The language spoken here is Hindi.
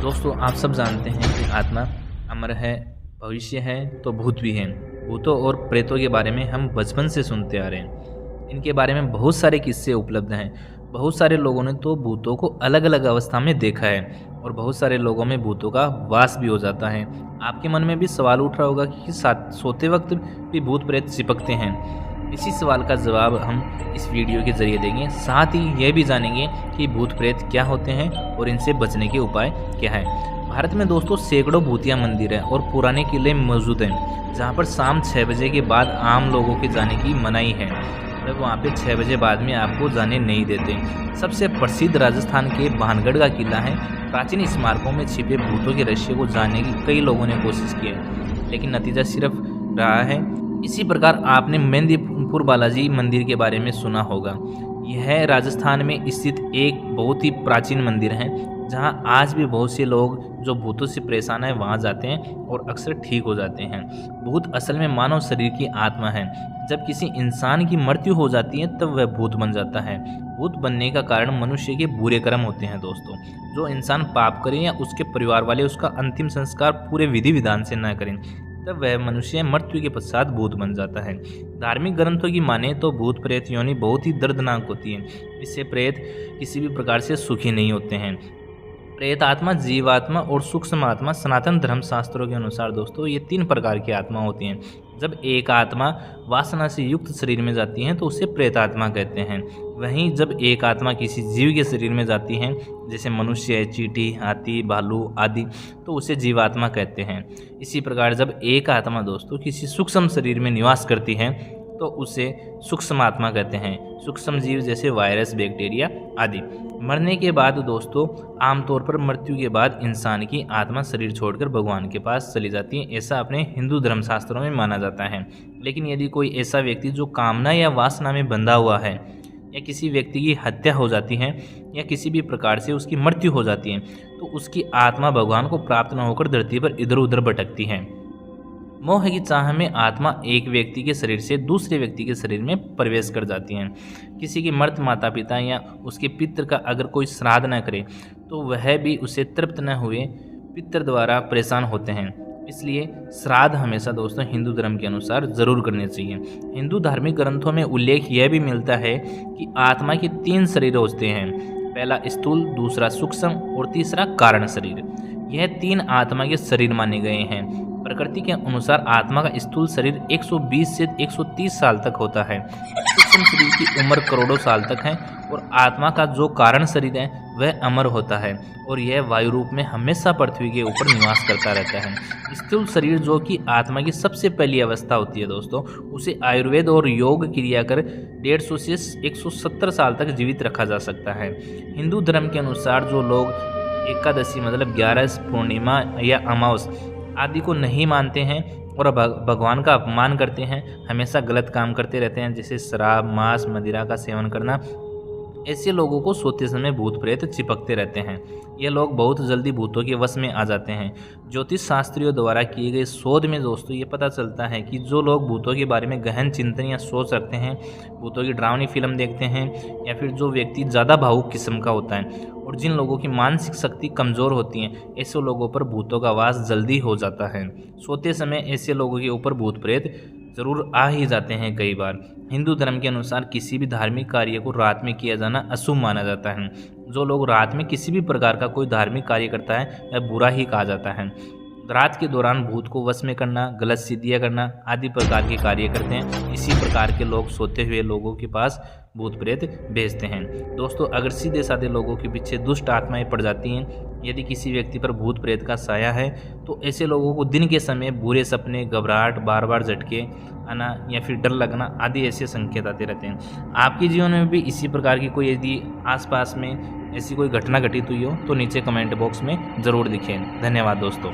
दोस्तों आप सब जानते हैं कि आत्मा अमर है, भविष्य है तो भूत भी हैं। भूतों और प्रेतों के बारे में हम बचपन से सुनते आ रहे हैं। इनके बारे में बहुत सारे किस्से उपलब्ध हैं। बहुत सारे लोगों ने तो भूतों को अलग अलग अवस्था में देखा है और बहुत सारे लोगों में भूतों का वास भी हो जाता है। आपके मन में भी सवाल उठ रहा होगा कि सोते वक्त भी भूत प्रेत चिपकते हैं। इसी सवाल का जवाब हम इस वीडियो के जरिए देंगे। साथ ही यह भी जानेंगे कि भूत प्रेत क्या होते हैं और इनसे बचने के उपाय क्या है। भारत में दोस्तों सैकड़ों भूतिया मंदिर हैं और पुराने किले मौजूद हैं, जहां पर शाम 6 बजे के बाद आम लोगों के जाने की मनाही है। मतलब वहां पे 6 बजे बाद में आपको जाने नहीं देते। सबसे प्रसिद्ध राजस्थान के भानगढ़ का किला है। प्राचीन स्मारकों में छिपे भूतों के रहस्य को जानने की कई लोगों ने कोशिश की है, लेकिन नतीजा सिर्फ रहा है। इसी प्रकार आपने मेहंदीपुर बालाजी मंदिर के बारे में सुना होगा। यह राजस्थान में स्थित एक बहुत ही प्राचीन मंदिर है, जहां आज भी बहुत से लोग जो भूतों से परेशान हैं वहां जाते हैं और अक्सर ठीक हो जाते हैं। भूत असल में मानव शरीर की आत्मा है। जब किसी इंसान की मृत्यु हो जाती है तब वह भूत बन जाता है। भूत बनने का कारण मनुष्य के बुरे कर्म होते हैं दोस्तों। जो इंसान पाप करे या उसके परिवार वाले उसका अंतिम संस्कार पूरे विधि विधान से न करें, तब वह मनुष्य मृत्यु के पश्चात भूत बन जाता है। धार्मिक ग्रंथों की माने तो भूत प्रेत योनि बहुत ही दर्दनाक होती है। इससे प्रेत किसी भी प्रकार से सुखी नहीं होते हैं। प्रेत आत्मा, जीवात्मा और सूक्ष्म आत्मा सनातन धर्म शास्त्रों के अनुसार दोस्तों ये 3 प्रकार की आत्मा होती हैं। जब एक आत्मा वासना से युक्त शरीर में जाती है तो उसे प्रेत आत्मा कहते हैं। वहीं जब एक आत्मा किसी जीव के शरीर में जाती है, जैसे मनुष्य, चींटी, हाथी, भालू आदि, तो उसे जीवात्मा कहते हैं। इसी प्रकार जब एक आत्मा दोस्तों किसी सूक्ष्म शरीर में निवास करती है तो उसे सूक्ष्म आत्मा कहते हैं। सूक्ष्म जीव जैसे वायरस, बैक्टीरिया आदि। मरने के बाद दोस्तों आमतौर पर मृत्यु के बाद इंसान की आत्मा शरीर छोड़कर भगवान के पास चली जाती है। ऐसा अपने हिंदू धर्मशास्त्रों में माना जाता है। लेकिन यदि कोई ऐसा व्यक्ति जो कामना या वासना में बंधा हुआ है, या किसी व्यक्ति की हत्या हो जाती है, या किसी भी प्रकार से उसकी मृत्यु हो जाती है, तो उसकी आत्मा भगवान को प्राप्त न होकर धरती पर इधर उधर भटकती है। मोह की चाह में आत्मा एक व्यक्ति के शरीर से दूसरे व्यक्ति के शरीर में प्रवेश कर जाती हैं। किसी की मृत माता पिता या उसके पितृ का अगर कोई श्राद्ध न करे तो वह भी उसे तृप्त न हुए पितृ द्वारा परेशान होते हैं। इसलिए श्राद्ध हमेशा दोस्तों हिंदू धर्म के अनुसार जरूर करने चाहिए। हिंदू धार्मिक ग्रंथों में उल्लेख यह भी मिलता है कि आत्मा के 3 शरीर होते हैं। पहला स्थूल, दूसरा सूक्ष्म और तीसरा कारण शरीर। यह 3 आत्मा के शरीर माने गए हैं। प्रकृति के अनुसार आत्मा का स्थूल शरीर 120 से 130 साल तक होता है। सूक्ष्म शरीर की उम्र करोड़ों साल तक है और आत्मा का जो कारण शरीर है वह अमर होता है और यह वायु रूप में हमेशा पृथ्वी के ऊपर निवास करता रहता है। स्थूल शरीर जो कि आत्मा की सबसे पहली अवस्था होती है दोस्तों, उसे आयुर्वेद और योग क्रिया कर 150 से 170 साल तक जीवित रखा जा सकता है। हिंदू धर्म के अनुसार जो लोग एकादशी मतलब 11 पूर्णिमा या अमावस आदि को नहीं मानते हैं और भगवान का अपमान करते हैं, हमेशा गलत काम करते रहते हैं, जैसे शराब, मांस, मदिरा का सेवन करना, ऐसे लोगों को सोते समय भूत प्रेत चिपकते रहते हैं। ये लोग बहुत जल्दी भूतों के वश में आ जाते हैं। ज्योतिष शास्त्रियों द्वारा किए गए शोध में दोस्तों ये पता चलता है कि जो लोग भूतों के बारे में गहन चिंतन या सोच रखते हैं, भूतों की डरावनी फिल्म देखते हैं, या फिर जो व्यक्ति ज़्यादा भावुक किस्म का होता है और जिन लोगों की मानसिक शक्ति कमज़ोर होती है, ऐसे लोगों पर भूतों का वास जल्दी हो जाता है। सोते समय ऐसे लोगों के ऊपर भूत प्रेत जरूर आ ही जाते हैं कई बार। हिंदू धर्म के अनुसार किसी भी धार्मिक कार्य को रात में किया जाना अशुभ माना जाता है। जो लोग रात में किसी भी प्रकार का कोई धार्मिक कार्य करता है वह बुरा ही कहा जाता है। रात के दौरान भूत को वश में करना, गलत सिद्धियां करना आदि प्रकार के कार्य करते हैं। इसी प्रकार के लोग सोते हुए लोगों के पास भूत प्रेत भेजते हैं। दोस्तों अगर सीधे साधे लोगों के पीछे दुष्ट आत्माएं पड़ जाती हैं, यदि किसी व्यक्ति पर भूत प्रेत का साया है, तो ऐसे लोगों को दिन के समय बुरे सपने, घबराहट, बार बार झटके आना या फिर डर लगना आदि ऐसे संकेत आते रहते हैं। आपके जीवन में भी इसी प्रकार की कोई यदि आसपास में ऐसी कोई घटना घटित हुई हो तो नीचे कमेंट बॉक्स में ज़रूर लिखें। धन्यवाद दोस्तों।